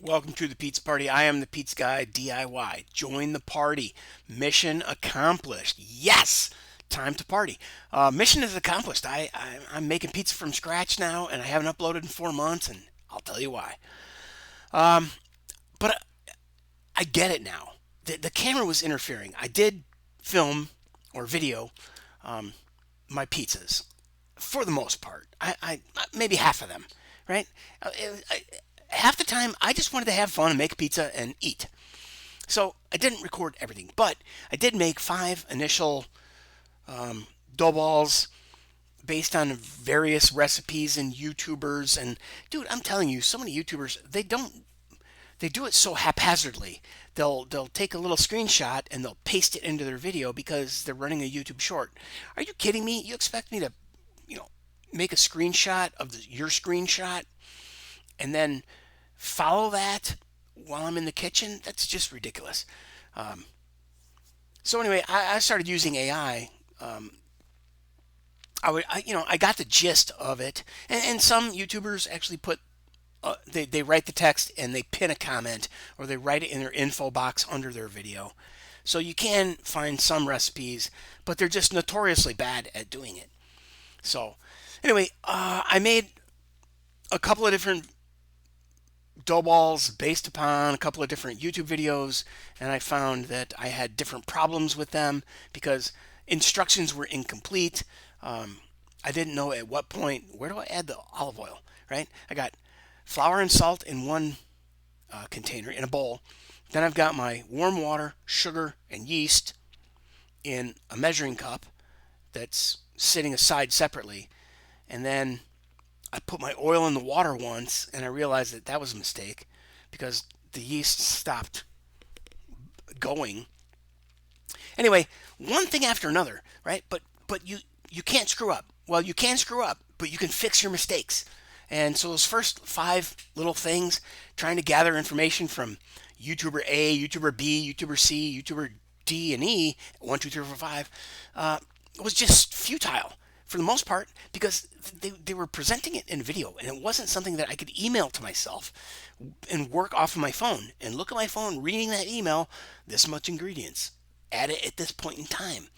Welcome to the pizza party. I am the pizza guy DIY. Join the party. Mission accomplished. Yes, time to party. Mission is accomplished. I'm making pizza from scratch now, and I haven't uploaded in 4 months, and I'll tell you why. But I get it now. The camera was interfering. I did film or video my pizzas for the most part. I maybe half of them, right? Half the time I just wanted to have fun and make pizza and eat. So I didn't record everything, but I did make 5 initial dough balls based on various recipes and YouTubers. And dude, I'm telling you, so many YouTubers they do it so haphazardly. They'll take a little screenshot and they'll paste it into their video because they're running a YouTube short. Are you kidding me? You expect me to, you know, make a screenshot of your screenshot and then follow that while I'm in the kitchen? That's just ridiculous. So anyway, I started using AI. I got the gist of it, and some YouTubers actually put they write the text and they pin a comment or they write it in their info box under their video. So you can find some recipes, but they're just notoriously bad at doing it. So anyway, I made a couple of different dough balls based upon a couple of different YouTube videos, and I found that I had different problems with them because instructions were incomplete. I didn't know at what point, where do I add the olive oil, right? I got flour and salt in one container in a bowl. Then I've got my warm water, sugar, and yeast in a measuring cup that's sitting aside separately. And then I put my oil in the water once and I realized that that was a mistake because the yeast stopped going. Anyway, one thing after another, right? But you can't screw up. Well, you can screw up, but you can fix your mistakes. And so those first 5 little things, trying to gather information from YouTuber A, YouTuber B, YouTuber C, YouTuber D and E, 1, 2, 3, 4, 5, was just futile for the most part because they were presenting it in video and it wasn't something that I could email to myself and work off of my phone and look at my phone reading that email, this much ingredients, add it at this point in time,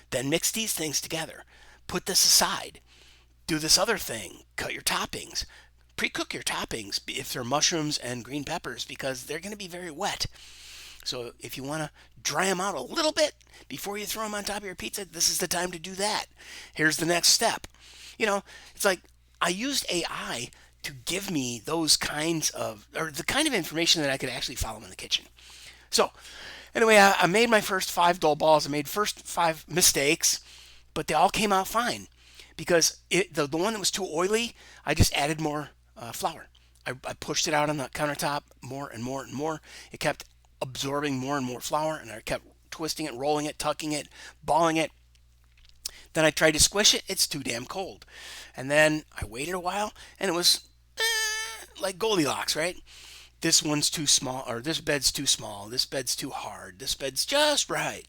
then mix these things together, put this aside, do this other thing, cut your toppings, pre-cook your toppings if they're mushrooms and green peppers because they're going to be very wet. So if you want to dry them out a little bit before you throw them on top of your pizza, this is the time to do that. Here's the next step. It's like I used AI to give me those kinds of, or the kind of information that I could actually follow in the kitchen. So anyway, I made my first 5 dough balls. I made first 5 mistakes, but they all came out fine because the one that was too oily, I just added more flour. I pushed it out on the countertop more and more and more. It kept absorbing more and more flour, and I kept twisting it, rolling it, tucking it, balling it. Then I tried to squish it. It's too damn cold. And then I waited a while, and it was like Goldilocks, right? This one's too small, or this bed's too small, this bed's too hard, this bed's just right.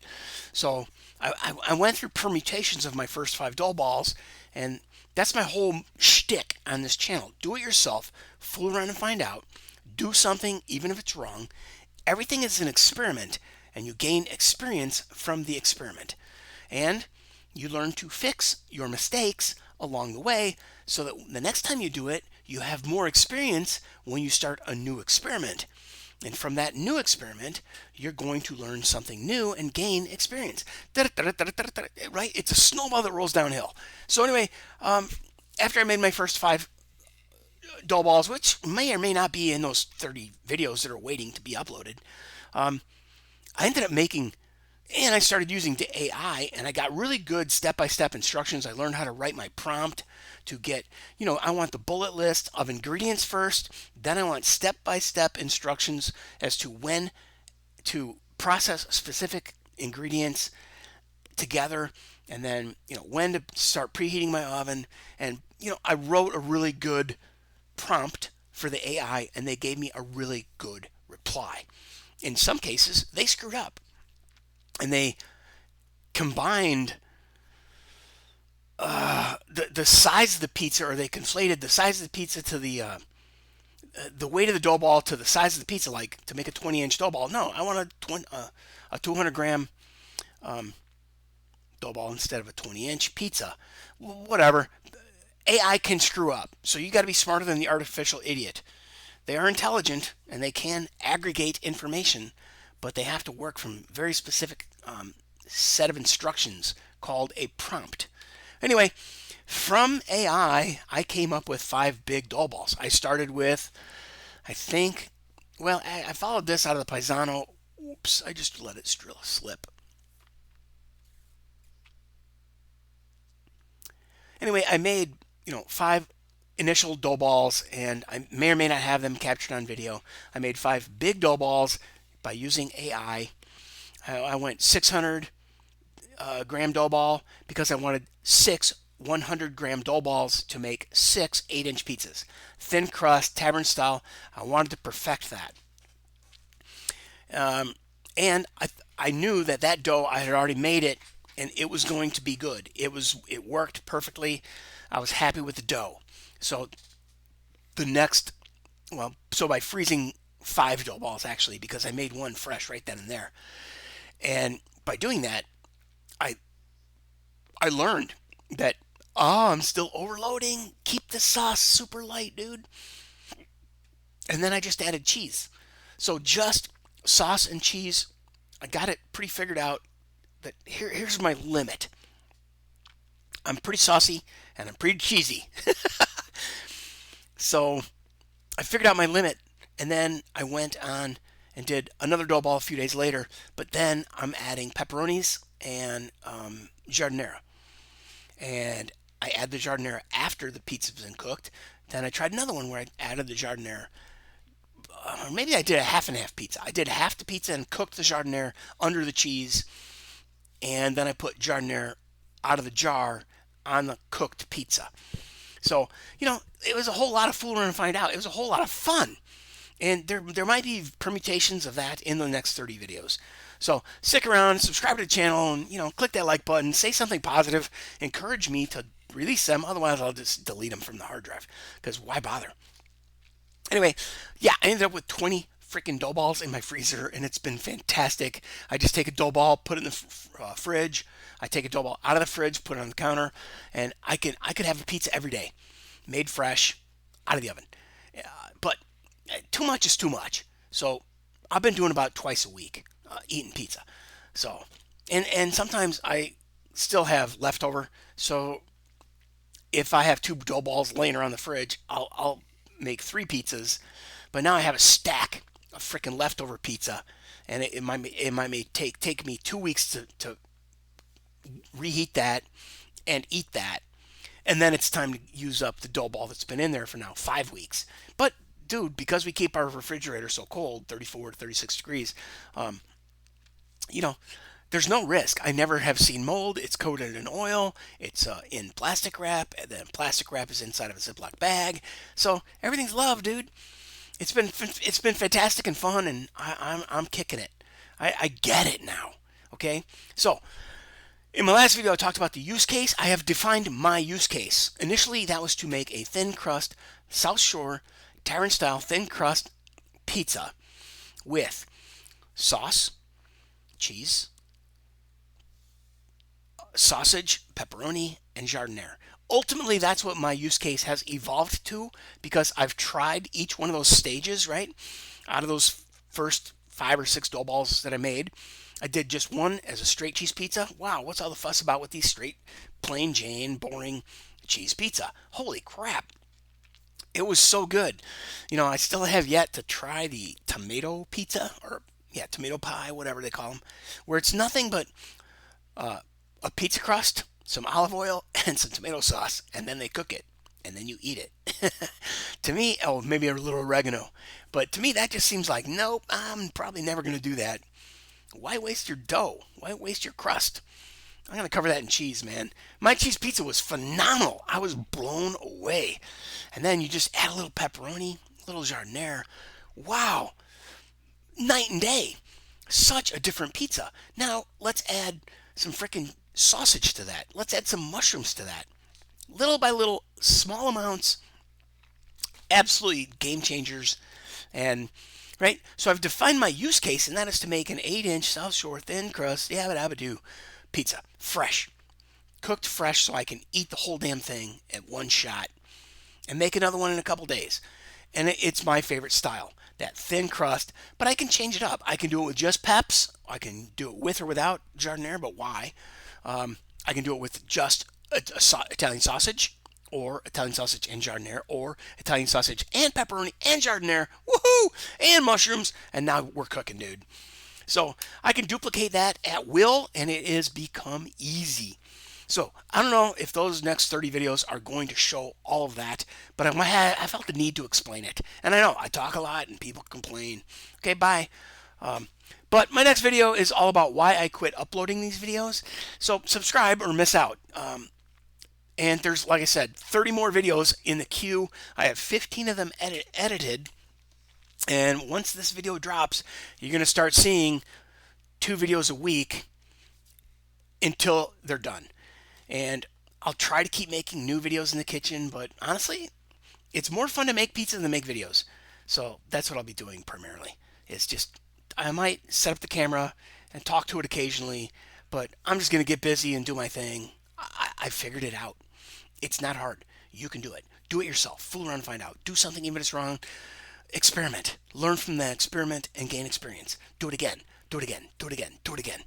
So I went through permutations of my first 5 dough balls, and that's my whole shtick on this channel. Do it yourself, fool around and find out, do something even if it's wrong. Everything is an experiment, and you gain experience from the experiment. And you learn to fix your mistakes along the way so that the next time you do it, you have more experience when you start a new experiment. And from that new experiment, you're going to learn something new and gain experience. Right? It's a snowball that rolls downhill. So anyway, after I made my first 5 dough balls, which may or may not be in those 30 videos that are waiting to be uploaded, I ended up making, and I started using the AI, and I got really good step-by-step instructions. I learned how to write my prompt to get, I want the bullet list of ingredients first, then I want step-by-step instructions as to when to process specific ingredients together, and then, when to start preheating my oven. And, I wrote a really good prompt for the AI, and they gave me a really good reply. In some cases, they screwed up and they combined the size of the pizza, or they conflated the size of the pizza to the weight of the dough ball to the size of the pizza, like to make a 20-inch dough ball. No, I want a 200 gram dough ball instead of a 20-inch pizza. Whatever. AI can screw up, so you got to be smarter than the artificial idiot. They are intelligent and they can aggregate information, but they have to work from very specific set of instructions called a prompt. Anyway, from AI, I came up with 5 big dough balls. I started with, I think, well, I followed this out of the Paisano. Oops, I just let it slip. Anyway, I made, 5 initial dough balls, and I may or may not have them captured on video. I made 5 big dough balls by using AI. I went 600 gram dough ball because I wanted 6 100-gram dough balls to make 6 8-inch pizzas. Thin crust, tavern style. I wanted to perfect that. And I knew that dough, I had already made it, and it was going to be good. It worked perfectly. I was happy with the dough. So the next, so by freezing 5 dough balls actually, because I made one fresh right then and there, and by doing that, I I learned that I'm still overloading. Keep the sauce super light, dude. And then I just added cheese. So just sauce and cheese. I got it pretty figured out that here's my limit. I'm pretty saucy and I'm pretty cheesy. So I figured out my limit, and then I went on and did another dough ball a few days later. But then I'm adding pepperonis and giardiniera, and I add the giardiniera after the pizza's been cooked. Then I tried another one where I added the giardiniera. Maybe I did a half and half pizza. I did half the pizza and cooked the giardiniera under the cheese, and then I put giardiniera out of the jar on the cooked pizza. So, it was a whole lot of fooling to find out. It was a whole lot of fun. And there might be permutations of that in the next 30 videos. So stick around, subscribe to the channel, and, click that like button, say something positive, encourage me to release them. Otherwise, I'll just delete them from the hard drive, because why bother? Anyway, yeah, I ended up with 20 freaking dough balls in my freezer, and it's been fantastic. I just take a dough ball, put it in the fridge. I take a dough ball out of the fridge, put it on the counter, and I could have a pizza every day, made fresh, out of the oven. But too much is too much. So I've been doing about twice a week eating pizza. So and sometimes I still have leftover. So if I have 2 dough balls laying around the fridge, I'll make 3 pizzas. But now I have a stack of freaking leftover pizza, and it might take me 2 weeks to reheat that and eat that, and then it's time to use up the dough ball that's been in there for now 5 weeks. But dude, because we keep our refrigerator so cold, 34 to 36 degrees, there's no risk. I never have seen mold. It's coated in oil. It's in plastic wrap, and then plastic wrap is inside of a Ziploc bag. So everything's love, dude. It's been fantastic and fun, and I'm kicking it. I get it now. Okay, so in my last video, I talked about the use case. I have defined my use case. Initially, that was to make a thin crust, South Shore, Tyrant style thin crust pizza with sauce, cheese, sausage, pepperoni, and giardiniera. Ultimately, that's what my use case has evolved to, because I've tried each one of those stages, right? Out of those first 5 or 6 dough balls that I made, I did just one as a straight cheese pizza. Wow, what's all the fuss about with these straight, plain Jane, boring cheese pizza? Holy crap. It was so good. I still have yet to try the tomato pizza, or, tomato pie, whatever they call them, where it's nothing but a pizza crust, some olive oil, and some tomato sauce, and then they cook it, and then you eat it. To me, maybe a little oregano, but to me that just seems like, nope, I'm probably never going to do that. Why waste your dough? Why waste your crust? I'm going to cover that in cheese, man. My cheese pizza was phenomenal. I was blown away. And then you just add a little pepperoni, a little giardiniera. Wow. Night and day. Such a different pizza. Now, let's add some freaking sausage to that. Let's add some mushrooms to that. Little by little, small amounts, absolutely game changers. And right, so I've defined my use case, and that is to make an 8-inch South Shore thin crust yabba dabba do pizza, fresh, cooked fresh, so I can eat the whole damn thing at one shot and make another one in a couple days. And it's my favorite style, that thin crust, but I can change it up. I can do it with just peps. I can do it with or without giardiniera, but why? I can do it with just Italian sausage, or Italian sausage and giardiniera, or Italian sausage and pepperoni and giardiniera, woohoo, and mushrooms, and now we're cooking, dude. So I can duplicate that at will, and it has become easy. So I don't know if those next 30 videos are going to show all of that, but I felt the need to explain it. And I know I talk a lot and people complain. Okay, bye. But my next video is all about why I quit uploading these videos. So subscribe or miss out. And there's, like I said, 30 more videos in the queue. I have 15 of them edited. And once this video drops, you're going to start seeing 2 videos a week until they're done. And I'll try to keep making new videos in the kitchen, but honestly, it's more fun to make pizza than make videos. So that's what I'll be doing primarily. It's just, I might set up the camera and talk to it occasionally, but I'm just going to get busy and do my thing. I figured it out. It's not hard. You can do it. Do it yourself. Fool around and find out. Do something even if it's wrong. Experiment. Learn from that experiment and gain experience. Do it again. Do it again. Do it again. Do it again.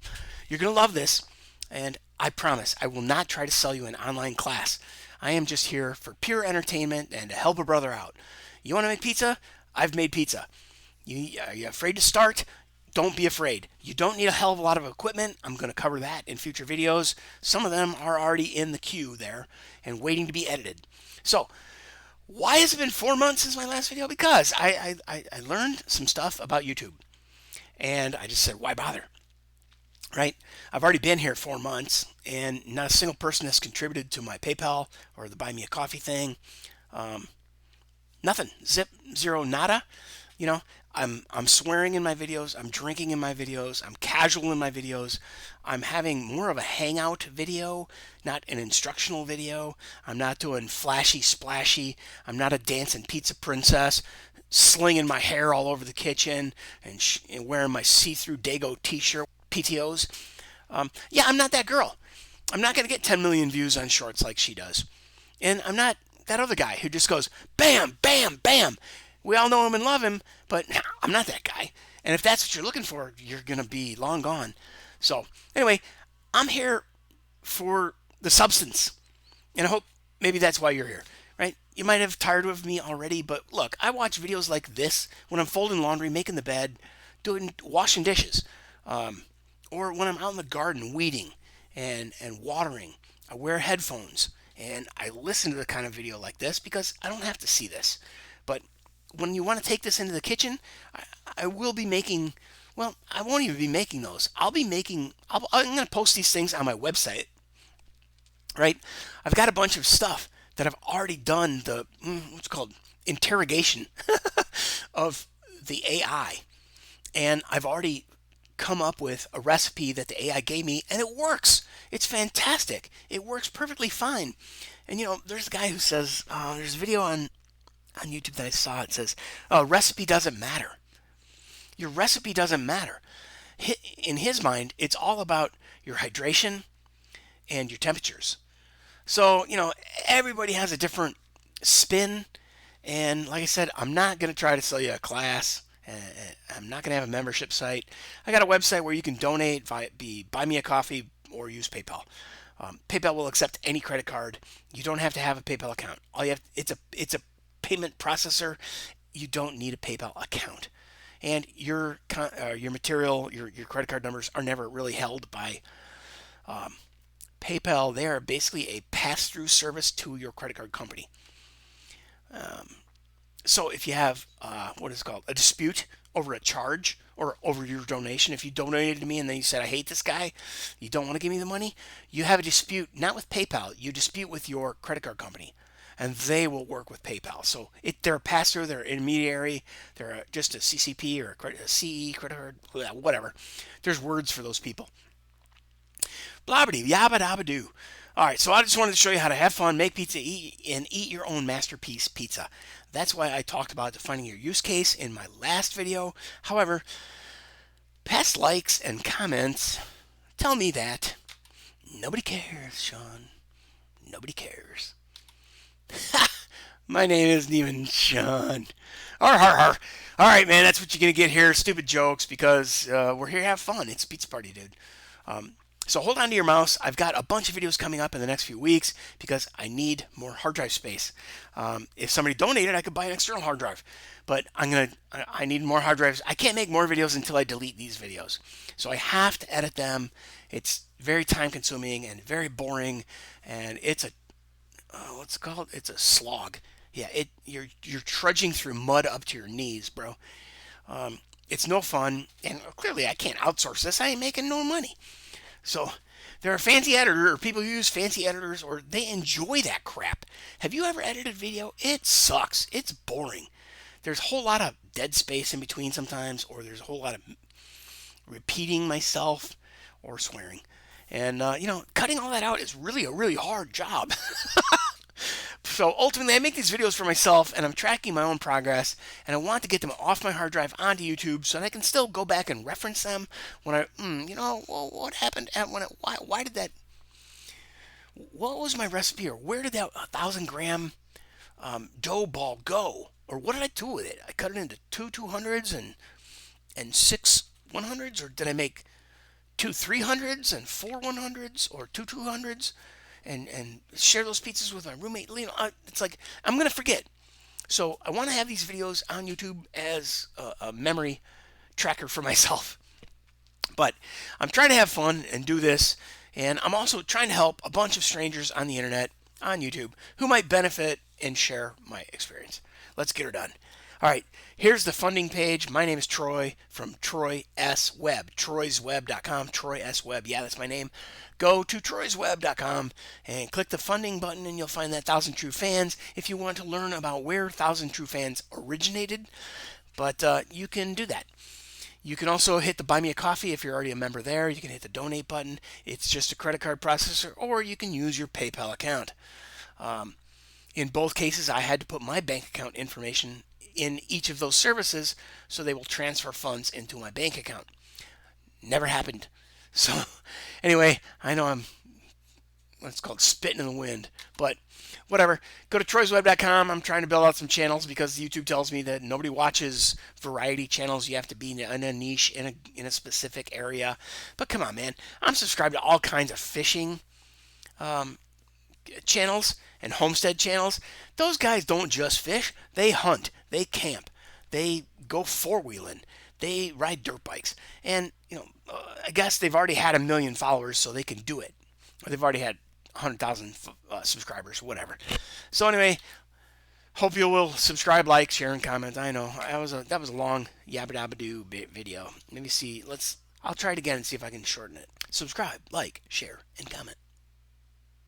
You're going to love this. And I promise I will not try to sell you an online class. I am just here for pure entertainment and to help a brother out. You want to make pizza? I've made pizza. Are you afraid to start? Don't be afraid. You don't need a hell of a lot of equipment. I'm going to cover that in future videos. Some of them are already in the queue there and waiting to be edited. So, why has it been 4 months since my last video? Because I learned some stuff about YouTube. And I just said, why bother? Right? I've already been here 4 months, and not a single person has contributed to my PayPal or the Buy Me a Coffee thing. Nothing. Zip, zero, nada. You know, I'm swearing in my videos. I'm drinking in my videos. I'm casual in my videos. I'm having more of a hangout video, not an instructional video. I'm not doing flashy, splashy. I'm not a dancing pizza princess, slinging my hair all over the kitchen and wearing my see-through Dago t-shirt. PTOs. Yeah, I'm not that girl. I'm not going to get 10 million views on shorts like she does. And I'm not that other guy who just goes, bam, bam, bam. We all know him and love him, but I'm not that guy. And if that's what you're looking for, you're going to be long gone. So, anyway, I'm here for the substance. And I hope maybe that's why you're here, right? You might have tired of me already, but look, I watch videos like this when I'm folding laundry, making the bed, washing dishes. Or when I'm out in the garden weeding and watering. I wear headphones and I listen to the kind of video like this because I don't have to see this. But when you want to take this into the kitchen, I will be making, well, I won't even be making those. I'm going to post these things on my website, right? I've got a bunch of stuff that I've already done the, what's called, interrogation of the AI. And I've already come up with a recipe that the AI gave me, and it works. It's fantastic. It works perfectly fine. And you know, there's a guy who says, there's a video on YouTube that I saw. It says, recipe doesn't matter. Your recipe doesn't matter. In his mind, it's all about your hydration and your temperatures. So, you know, everybody has a different spin. And like I said, I'm not going to try to sell you a class. I'm not going to have a membership site. I got a website where you can donate via Buy Me a Coffee or use PayPal. PayPal will accept any credit card. You don't have to have a PayPal account. All you have it's a payment processor. You don't need a PayPal account. And your material, your credit card numbers are never really held by PayPal. They are basically a pass-through service to your credit card company. So if you have what is it called, a dispute over a charge or over your donation, if you donated to me and then you said, I hate this guy, you don't want to give me the money, you have a dispute not with PayPal, you dispute with your credit card company, and they will work with PayPal. So they're a pass-through, they're an intermediary, they're just a CCP or a CE credit card, whatever. There's words for those people. Blobbity, yabba dabba doo. All right, so I just wanted to show you how to have fun, make pizza, eat your own masterpiece pizza. That's why I talked about defining your use case in my last video. However, past likes and comments tell me that nobody cares, Sean. Nobody cares. My name isn't even Sean. Har har har. All right, man, that's what you're gonna get here. Stupid jokes because we're here to have fun. It's a pizza party, dude. So hold on to your mouse. I've got a bunch of videos coming up in the next few weeks because I need more hard drive space. If somebody donated, I could buy an external hard drive. But I need more hard drives. I can't make more videos until I delete these videos. So I have to edit them. It's very time consuming and very boring. And it's a, what's it called? It's a slog. Yeah, you're trudging through mud up to your knees, bro. It's no fun. And clearly I can't outsource this. I ain't making no money. So there are fancy editors, or people who use fancy editors, or they enjoy that crap. Have you ever edited video? It sucks. It's boring. There's a whole lot of dead space in between sometimes, or there's a whole lot of repeating myself or swearing. And, cutting all that out is really a really hard job. So ultimately, I make these videos for myself, and I'm tracking my own progress, and I want to get them off my hard drive onto YouTube so that I can still go back and reference them when well, what happened why did that, what was my recipe, or where did that 1,000-gram dough ball go, or what did I do with it? I cut it into two 200s and six 100s, or did I make two 300s and four 100s, or two 200s? And share those pizzas with my roommate. It's like I'm gonna forget. So I want to have these videos on YouTube as a memory tracker for myself. But I'm trying to have fun and do this, and I'm also trying to help a bunch of strangers on the internet, on YouTube, who might benefit and share my experience. Let's get her done. All right, here's the funding page. My name is Troy from Troy S. Web, troysweb.com, Troy S. Web. Yeah, that's my name. Go to troysweb.com and click the funding button, and you'll find that 1,000 True Fans if you want to learn about where 1,000 True Fans originated. But you can do that. You can also hit the Buy Me a Coffee if you're already a member there. You can hit the Donate button. It's just a credit card processor, or you can use your PayPal account. In both cases, I had to put my bank account information in each of those services so they will transfer funds into my bank account. Never happened. So anyway, I know I'm what's called spitting in the wind, but whatever. Go to troysweb.com. I'm trying to build out some channels because YouTube tells me that nobody watches variety channels. You have to be in a niche, in a specific area. But come on, man. I'm subscribed to all kinds of fishing channels and homestead channels. Those guys don't just fish. They hunt. They camp. They go four-wheeling. They ride dirt bikes. And, I guess they've already had 1 million followers, so they can do it. Or they've already had 100,000 subscribers, whatever. So anyway, hope you will subscribe, like, share, and comment. I know that was a long yabba dabba doo video. Let me see. I'll try it again and see if I can shorten it. Subscribe, like, share, and comment.